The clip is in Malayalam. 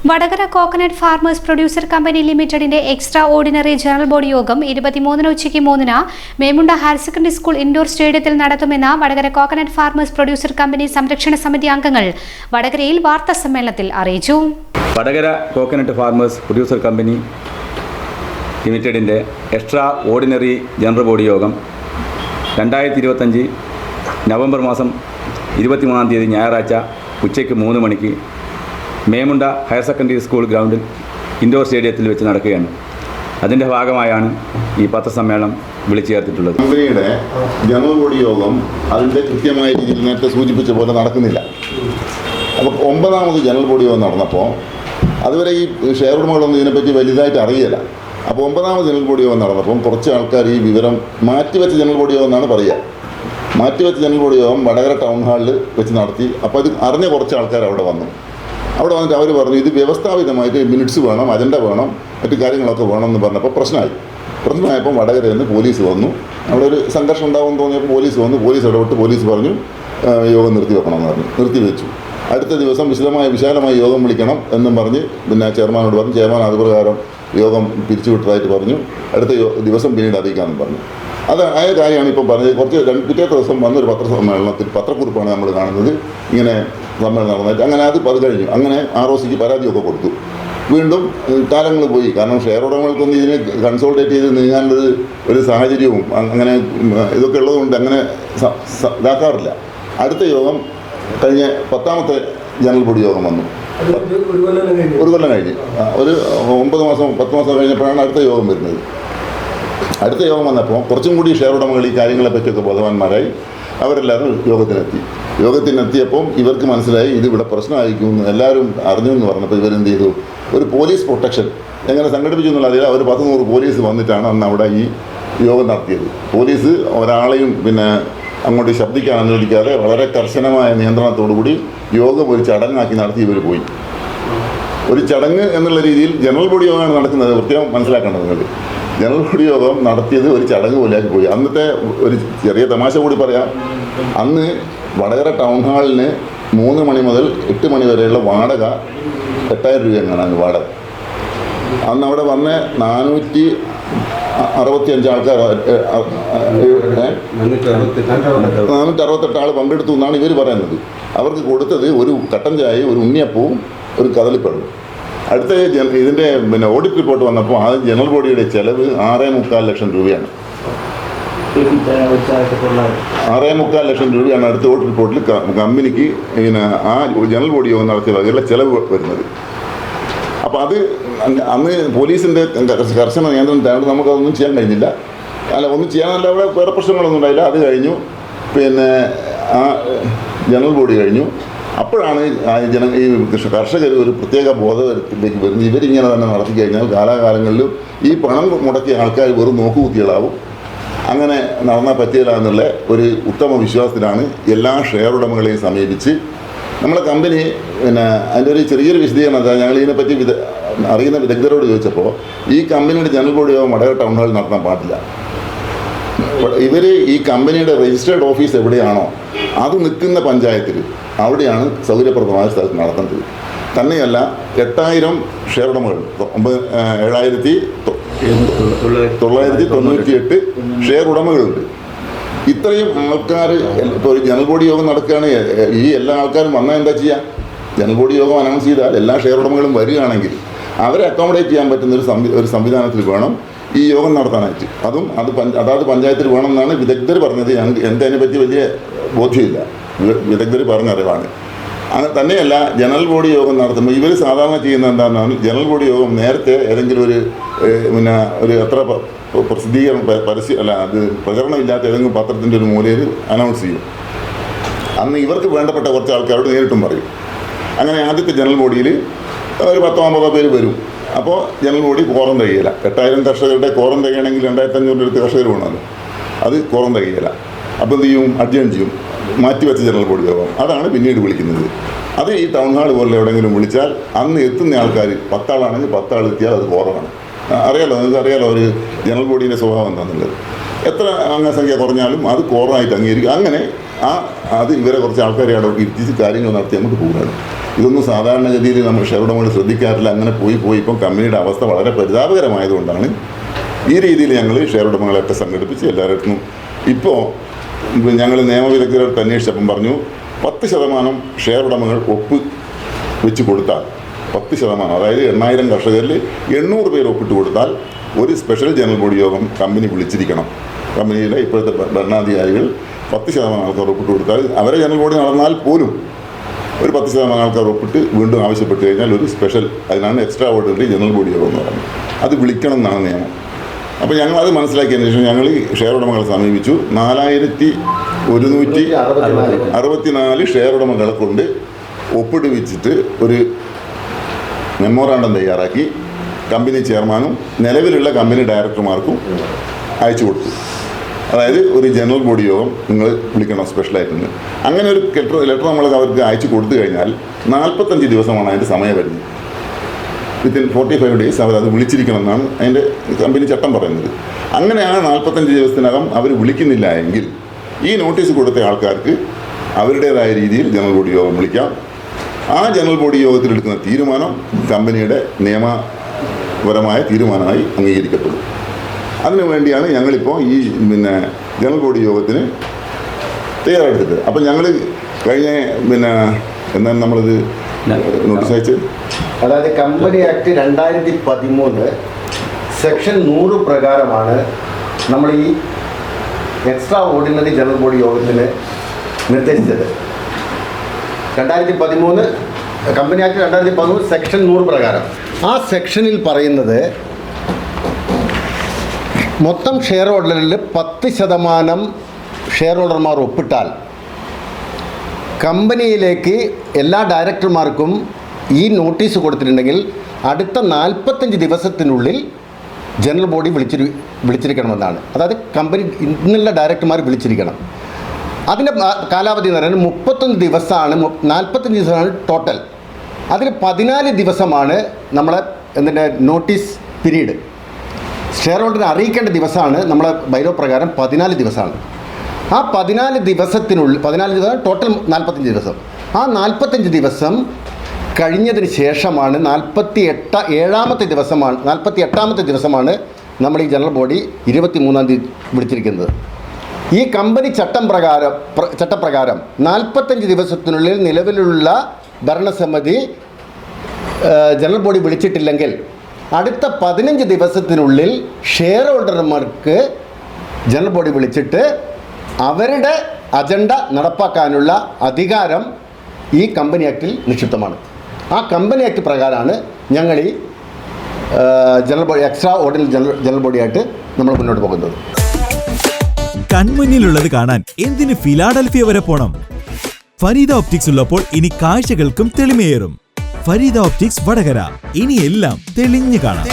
Vadakara coconut farmers producer company ലിമിറ്റഡിന്റെ എക്സ്ട്രാ ഓർഡിനറി ജനറൽ ബോഡി യോഗം 23 ഉച്ചയ്ക്ക് 3 Memunda higher secondary school indoor സ്റ്റേഡിയത്തിൽ നടത്തുമെന്ന് Vadakara coconut farmers producer company സംരക്ഷണ സമിതി അംഗങ്ങൾ വടകരയിൽ വാർത്താ സമ്മേളനത്തിൽ അറിയിച്ചു. Vadakara coconut farmers producer company ലിമിറ്റഡിന്റെ എക്സ്ട്രാ ഓർഡിനറി ജനറൽ ബോഡി യോഗം 2025 നവംബർ മാസം 23 തീയതി ഞായറാഴ്ച ഉച്ചയ്ക്ക് 3 മണിക്ക് മേമുണ്ട ഹയർ സെക്കൻഡറി സ്കൂൾ ഗ്രൗണ്ടിൽ ഇൻഡോർ സ്റ്റേഡിയത്തിൽ വെച്ച് നടക്കുകയാണ്. അതിൻ്റെ ഭാഗമായാണ് ഈ പത്രസമ്മേളനം വിളിച്ചു ചേർത്തിട്ടുള്ളത്. കമ്പനിയുടെ ജനറൽ ബോഡി യോഗം അതിൻ്റെ കൃത്യമായ രീതിയിൽ നേരത്തെ സൂചിപ്പിച്ച പോലെ നടക്കുന്നില്ല. അപ്പോൾ 9ാമത് ജനറൽ ബോഡി യോഗം നടന്നപ്പോൾ അതുവരെ ഈ ഷെയർ ഉടമകളൊന്നും ഇതിനെപ്പറ്റി വലുതായിട്ട് അറിയില്ല. അപ്പോൾ 9ാമത് ജനറൽ ബോഡി യോഗം നടന്നപ്പം കുറച്ച് ആൾക്കാർ ഈ വിവരം മാറ്റിവെച്ച ജനറൽ ബോഡി യോഗം എന്നാണ് പറയുക. മാറ്റിവെച്ച ജനറൽ ബോഡി യോഗം വടകര ടൗൺ ഹാളിൽ വെച്ച് നടത്തി. അപ്പോൾ ഇത് അറിഞ്ഞ കുറച്ച് ആൾക്കാർ അവിടെ വന്നിട്ട് അവർ പറഞ്ഞു ഇത് വ്യവസ്ഥാപിതമായിട്ട് മിനിറ്റ്സ് വേണം, അജണ്ട വേണം, മറ്റു കാര്യങ്ങളൊക്കെ വേണം എന്ന് പറഞ്ഞപ്പോൾ പ്രശ്നമായപ്പോൾ വടകരയിൽ നിന്ന് പോലീസ് വന്നു. അവിടെ ഒരു സംഘർഷം ഉണ്ടാകുമെന്ന് തോന്നിയപ്പോൾ പോലീസ് ഇടപെട്ട് പോലീസ് പറഞ്ഞു യോഗം നിർത്തിവെക്കണമെന്ന് പറഞ്ഞു. നിർത്തിവെച്ചു. അടുത്ത ദിവസം വിശാലമായ യോഗം വിളിക്കണം എന്നും പറഞ്ഞ് പിന്നെ ചെയർമാനോട് പറഞ്ഞു. ചെയർമാൻ അതുപ്രകാരം യോഗം പിരിച്ചുവിട്ടതായിട്ട് പറഞ്ഞു. അടുത്ത ദിവസം പിന്നീട് അറിയിക്കാമെന്ന് പറഞ്ഞു. അത് ആയ കാര്യമാണ് ഇപ്പം പറഞ്ഞത്. പിറ്റേ ദിവസം വന്നൊരു പത്രക്കുറിപ്പാണ് നമ്മൾ കാണുന്നത്. ഇങ്ങനെ സമ്മേളനം നടന്നിട്ട് അങ്ങനെ അത് കഴിഞ്ഞു. അങ്ങനെ ROCക്ക് പരാതിയൊക്കെ കൊടുത്തു. വീണ്ടും കാലങ്ങൾ പോയി. കാരണം ഷെയർ ഉടമകൾക്കൊന്നും ഇതിനെ കൺസോൾട്ടേറ്റ് ചെയ്ത് നീങ്ങാനുള്ള ഒരു സാഹചര്യവും അങ്ങനെ ഇതൊക്കെ ഉള്ളതുകൊണ്ട് അങ്ങനെ ഇതാക്കാറില്ല. അടുത്ത യോഗം കഴിഞ്ഞ 10ാമത്തെ ജനറൽ ബോഡി യോഗം വന്നു. ഒരു കൊല്ലം കഴിഞ്ഞ് ഒരു 9 മാസം 10 മാസം കഴിഞ്ഞപ്പോഴാണ് അടുത്ത യോഗം വരുന്നത്. അടുത്ത യോഗം വന്നപ്പോൾ കുറച്ചും കൂടി ഷെയർ ഉടമകൾ ഈ കാര്യങ്ങളെ പറ്റിയൊക്കെ ബോധവാന്മാരായി. അവരെല്ലാവരും യോഗത്തിനെത്തിയപ്പോൾ ഇവർക്ക് മനസ്സിലായി ഇത് ഇവിടെ പ്രശ്നമായിരിക്കുമെന്ന് എല്ലാവരും അറിഞ്ഞു എന്ന് പറഞ്ഞപ്പോൾ ഇവരെന്ത് ചെയ്തു, ഒരു പോലീസ് പ്രൊട്ടക്ഷൻ എങ്ങനെ സംഘടിപ്പിച്ചു എന്നുള്ള അറിയില്ല. അവർ 100 പോലീസ് വന്നിട്ടാണ് അന്ന് അവിടെ ഈ യോഗം നടത്തിയത്. പോലീസ് ഒരാളെയും പിന്നെ അങ്ങോട്ട് ശബ്ദിക്കാൻ അനുവദിക്കാതെ വളരെ കർശനമായ നിയന്ത്രണത്തോടുകൂടി യോഗം ഒരു ചടങ്ങാക്കി നടത്തി ഇവർ പോയി. ഒരു ചടങ്ങ് എന്നുള്ള രീതിയിൽ ജനറൽ ബോഡി യോഗമാണ് നടക്കുന്നത്. പ്രത്യേകം മനസ്സിലാക്കേണ്ടത് നിങ്ങൾ. ജനറൽ ബോഡി യോഗം നടത്തിയത് ഒരു ചടങ്ങ് പോലെയാക്കി പോയി. അന്നത്തെ ഒരു ചെറിയ തമാശ കൂടി പറയാം. അന്ന് വടകര ടൗൺ ഹാളിന് 3 മണി മുതൽ 8 മണി വരെയുള്ള വാടക 8000 രൂപയാണ് വാടക. അന്ന് അവിടെ വന്ന 465 ആൾക്കാർ 468 ആൾ പങ്കെടുത്തു എന്നാണ് ഇവർ പറയുന്നത്. അവർക്ക് കൊടുത്തത് ഒരു കട്ടൻ ചായയും ഒരു ഉണ്ണിയപ്പവും ഒരു കദളിപ്പഴവും. അടുത്ത ഇതിൻ്റെ പിന്നെ ഓഡിറ്റ് റിപ്പോർട്ട് വന്നപ്പോൾ ആ ജനറൽ ബോഡിയുടെ ചെലവ് 6.25 ലക്ഷം രൂപയാണ്. 6.25 ലക്ഷം രൂപയാണ് അടുത്ത ഓഡിറ്റ് റിപ്പോർട്ടിൽ കമ്പനിക്ക് പിന്നെ ആ ജനറൽ ബോഡി യോഗം നടത്തിയ വകയുള്ള ചെലവ് വരുന്നത്. അപ്പോൾ അത് അന്ന് പോലീസിൻ്റെ കർശന നിയന്ത്രണത്തിലാണ് നമുക്കതൊന്നും ചെയ്യാൻ കഴിഞ്ഞില്ല. ഒന്നും ചെയ്യാനല്ല, അവിടെ വേറെ പ്രശ്നങ്ങളൊന്നും ഉണ്ടായില്ല. അത് കഴിഞ്ഞു. പിന്നെ ആ ജനറൽ ബോഡി കഴിഞ്ഞു. അപ്പോഴാണ് ഈ കർഷകർ ഒരു പ്രത്യേക ബോധത്തിലേക്ക് വരുന്നത്. ഇവരിങ്ങനെ തന്നെ നടത്തി കഴിഞ്ഞാൽ കാലാകാലങ്ങളിലും ഈ പണം മുടക്കിയ ആൾക്കാർ വെറും നോക്കുകുത്തികളാവും. അങ്ങനെ നടന്നാൽ പറ്റില്ല എന്നുള്ള ഒരു ഉത്തമ വിശ്വാസത്തിലാണ് എല്ലാ ഷെയർ ഉടമകളെയും സമീപിച്ച് നമ്മളെ കമ്പനി പിന്നെ അതിൻ്റെ ഒരു ചെറിയൊരു വിശദീകരണം എന്താ, ഞങ്ങൾ ഇതിനെപ്പറ്റി അറിയുന്ന വിദഗ്ധരോട് ചോദിച്ചപ്പോൾ ഈ കമ്പനിയുടെ ജനറൽ ബോഡി യോഗം വടകര ടൗൺ ഹാളിൽ നടത്താൻ പാടില്ല. ഇവർ ഈ കമ്പനിയുടെ രജിസ്റ്റേർഡ് ഓഫീസ് എവിടെയാണോ അത് നിൽക്കുന്ന പഞ്ചായത്തിൽ അവിടെയാണ് സൗകര്യപ്രദമായ സ്ഥലത്ത് നടത്തേണ്ടത്. തന്നെയല്ല 8000 ഷെയർ ഉടമകൾ 7998 ഷെയർ ഉടമകളുണ്ട്. ഇത്രയും ആൾക്കാർ ഇപ്പോൾ ഒരു ജനറൽ ബോഡി യോഗം നടക്കുകയാണ്. ഈ എല്ലാ ആൾക്കാരും വന്നാൽ എന്താ ചെയ്യുക? ജനറൽ ബോഡി യോഗം അനൗൺസ് ചെയ്താൽ എല്ലാ ഷെയർ ഉടമകളും വരികയാണെങ്കിൽ അവരെ അക്കോമഡേറ്റ് ചെയ്യാൻ പറ്റുന്ന ഒരു സംവിധാനത്തിൽ വേണം ഈ യോഗം നടത്താനായിട്ട്. അതാത് പഞ്ചായത്തിൽ വേണം എന്നാണ് വിദഗ്ധർ പറഞ്ഞത്. എൻ്റെ അതിനെപ്പറ്റി വലിയ ബോധ്യമില്ല, വിദഗ്ധർ പറഞ്ഞറിവാണ്. അങ്ങനെ തന്നെയല്ല ജനറൽ ബോഡി യോഗം നടത്തുമ്പോൾ ഇവർ സാധാരണ ചെയ്യുന്ന എന്താണെന്നാണ്, ജനറൽ ബോഡി യോഗം നേരത്തെ ഏതെങ്കിലും ഒരു അത്ര പ്രചരണമില്ലാത്ത ഏതെങ്കിലും പത്രത്തിൻ്റെ ഒരു മൂലയിൽ അനൗൺസ് ചെയ്യും. അന്ന് ഇവർക്ക് വേണ്ടപ്പെട്ട കുറച്ച് ആൾക്കാരോട് നേരിട്ടും പറയും. അങ്ങനെ ആദ്യത്തെ ജനറൽ ബോഡിയിൽ ഒരു 10-50 പേര് വരും. അപ്പോൾ ജനറൽ ബോഡി കോറം തികയില്ല. 8000 കർഷകരുടെ കോറം തികയണമെങ്കിൽ 2500 അടുത്ത് കർഷകർ വേണമല്ലോ. അത് കോറം തികയില്ല. അപ്പോൾ എന്ത് ചെയ്യും? അഡ്ജേൺ ചെയ്യും. മാറ്റിവെച്ച ജനറൽ ബോഡി യോഗം അതാണ് പിന്നീട് വിളിക്കുന്നത്. അത് ഈ ടൗൺ ഹാൾ പോലെ എവിടെയെങ്കിലും വിളിച്ചാൽ അന്ന് എത്തുന്ന ആൾക്കാർ 10 ആളാണെങ്കിൽ 10 ആൾ എത്തിയാൽ അത് കോറമാണ്. നിങ്ങൾക്ക് അറിയാലോ ഒരു ജനറൽ ബോഡിയുടെ സ്വഭാവം എന്താണെന്നുള്ളത്. എത്ര അംഗസംഖ്യ കുറഞ്ഞാലും അത് കോറമായിട്ട് അംഗീകരിക്കും. അങ്ങനെ അത് ഇവരെ കുറച്ച് ആൾക്കാരെ അവിടെ ഇരുത്തിച്ച് കാര്യങ്ങൾ നടത്തി അങ്ങോട്ട് പോകുകയാണ്. ഇതൊന്നും സാധാരണഗതിയിൽ നമ്മൾ ഷെയർ ഉടമകൾ ശ്രദ്ധിക്കാറില്ല. അങ്ങനെ പോയി ഇപ്പം കമ്പനിയുടെ അവസ്ഥ വളരെ പരിതാപകരമായതുകൊണ്ടാണ് ഈ രീതിയിൽ ഞങ്ങൾ ഷെയർ ഉടമകളെയൊക്കെ സംഘടിപ്പിച്ച് എല്ലായിടത്തും ഇപ്പോൾ ഞങ്ങൾ നിയമവിദഗ്ധരൊക്കെ അന്വേഷിച്ചപ്പം പറഞ്ഞു 10% ഷെയർ ഉടമകൾ ഒപ്പ് വെച്ച് കൊടുത്താൽ 10%, അതായത് 8000 കർഷകരിൽ 800 പേര് ഒപ്പിട്ട് കൊടുത്താൽ ഒരു സ്പെഷ്യൽ ജനറൽ ബോഡി യോഗം കമ്പനി വിളിച്ചിരിക്കണം. കമ്പനിയിലെ ഇപ്പോഴത്തെ ഭരണാധികാരികൾ 10% ആൾക്കാർ ഒപ്പിട്ട് കൊടുത്താൽ അവരെ ജനറൽ ബോഡി നടന്നാൽ പോലും ഒരു 10% ആൾക്കാർ ഒപ്പിട്ട് വീണ്ടും ആവശ്യപ്പെട്ട് കഴിഞ്ഞാൽ ഒരു സ്പെഷ്യൽ, അതിനാണ് എക്സ്ട്രാ ഓർഡിനറി ജനറൽ ബോഡി യോഗം എന്ന് പറയുന്നത്. അത് വിളിക്കണം എന്നാണ് നിയമം. അപ്പോൾ ഞങ്ങൾ അത് മനസ്സിലാക്കിയതിന് ശേഷം ഞങ്ങൾ ഷെയർ ഉടമകളെ സമീപിച്ചു. 4164 ഷെയർ ഉടമകളെ കൊണ്ട് ഒപ്പിടുവിച്ചിട്ട് ഒരു മെമ്മോറാണ്ടം തയ്യാറാക്കി കമ്പനി ചെയർമാനും നിലവിലുള്ള കമ്പനി ഡയറക്ടർമാർക്കും അയച്ചു കൊടുത്തു. അതായത് ഒരു ജനറൽ ബോഡി യോഗം നിങ്ങൾ വിളിക്കണം സ്പെഷ്യലായിട്ടെന്ന്. അങ്ങനെ ഒരു ലെറ്റർ നമ്മൾ അവർക്ക് അയച്ചു കൊടുത്തു കഴിഞ്ഞാൽ 45 ദിവസമാണ് അതിൻ്റെ സമയപരിധി. വിത്തിൻ 45 ഡേയ്സ് അവരത് വിളിച്ചിരിക്കണം എന്നാണ് അതിൻ്റെ കമ്പനി ചട്ടം പറയുന്നത്. അങ്ങനെ ആ 45 ദിവസത്തിനകം അവർ വിളിക്കുന്നില്ല എങ്കിൽ ഈ നോട്ടീസ് കൊടുത്ത ആൾക്കാർക്ക് അവരുടേതായ രീതിയിൽ ജനറൽ ബോഡി യോഗം വിളിക്കാം. ആ ജനറൽ ബോഡി യോഗത്തിലെടുക്കുന്ന തീരുമാനം കമ്പനിയുടെ നിയമപരമായ തീരുമാനമായി അംഗീകരിക്കപ്പെടും. അതിനു വേണ്ടിയാണ് ഞങ്ങളിപ്പോൾ ഈ ജനറൽ ബോഡി യോഗത്തിന് തയ്യാറെടുത്തത്. അപ്പം ഞങ്ങൾ കഴിഞ്ഞ എന്താണ് നമ്മളിത് നോട്ടീസ് അയച്ചത്, അതായത് കമ്പനി ആക്ട് 2013 സെക്ഷൻ 100 പ്രകാരമാണ് നമ്മൾ ഈ എക്സ്ട്രാ ഓർഡിനറി ജനറൽ ബോഡി യോഗത്തിന് നിർദ്ദേശിച്ചത്. 2013 കമ്പനി ആക്ട് 2013 സെക്ഷൻ 100 പ്രകാരം. ആ സെക്ഷനിൽ പറയുന്നത് മൊത്തം ഷെയർ ഹോൾഡറിൽ 10% ഷെയർ ഹോൾഡർമാർ ഒപ്പിട്ടാൽ കമ്പനിയിലേക്ക് എല്ലാ ഡയറക്ടർമാർക്കും ഈ നോട്ടീസ് കൊടുത്തിട്ടുണ്ടെങ്കിൽ അടുത്ത 45 ദിവസത്തിനുള്ളിൽ ജനറൽ ബോഡി വിളിച്ചിരിക്കണമെന്നാണ്. അതായത് കമ്പനി ഇന്നുള്ള ഡയറക്ടർമാർ വിളിച്ചിരിക്കണം. അതിൻ്റെ കാലാവധി എന്ന് പറയുന്നത് 31 ദിവസമാണ്. 45 ദിവസമാണ് ടോട്ടൽ. അതിൽ 14 ദിവസമാണ് നമ്മളെ നോട്ടീസ് പീരീഡ്. ഷെയർ ഹോൾഡറിനെ അറിയിക്കേണ്ട ദിവസമാണ് നമ്മളെ ബൈലോ പ്രകാരം 14 ദിവസമാണ്. ആ 14 ദിവസത്തിനുള്ളിൽ 14 ദിവസം ടോട്ടൽ 45 ദിവസം. ആ 45 ദിവസം കഴിഞ്ഞതിന് ശേഷമാണ് 48ാമത്തെ ദിവസമാണ് നമ്മൾ ഈ ജനറൽ ബോഡി 23-ാം തീയതി വിളിച്ചിരിക്കുന്നത്. ഈ കമ്പനി ചട്ടപ്രകാരം 45 ദിവസത്തിനുള്ളിൽ നിലവിലുള്ള ഭരണസമിതി ജനറൽ ബോഡി വിളിച്ചിട്ടില്ലെങ്കിൽ അടുത്ത 15 ദിവസത്തിനുള്ളിൽ ഷെയർ ഹോൾഡർമാർക്ക് ജനറൽ ബോഡി വിളിച്ചിട്ട് അവരുടെ അജണ്ട നടപ്പാക്കാനുള്ള അധികാരം ഈ കമ്പനി ആക്ടിൽ നിക്ഷിപ്തമാണ്. ആ കമ്പനി ആക്ട് പ്രകാരമാണ് ഞങ്ങൾ ഈ general body extraordinary general ബോഡിയായിട്ട് നമ്മൾ മുന്നോട്ട് പോകുന്നത്. കൺമുന്നിലുള്ളത് കാണാൻ എന്തിന് ഫിലാഡൽഫിയ വരെ പോണം? ഫരീദ ഓപ്റ്റിക്സ് ഉള്ളപ്പോൾ ഇനി കാഴ്ചകൾക്കും തെളിമയേറും. ഫരീദ ഓപ്റ്റിക്സ് വടകര, ഇനി എല്ലാം തെളിഞ്ഞു കാണാം.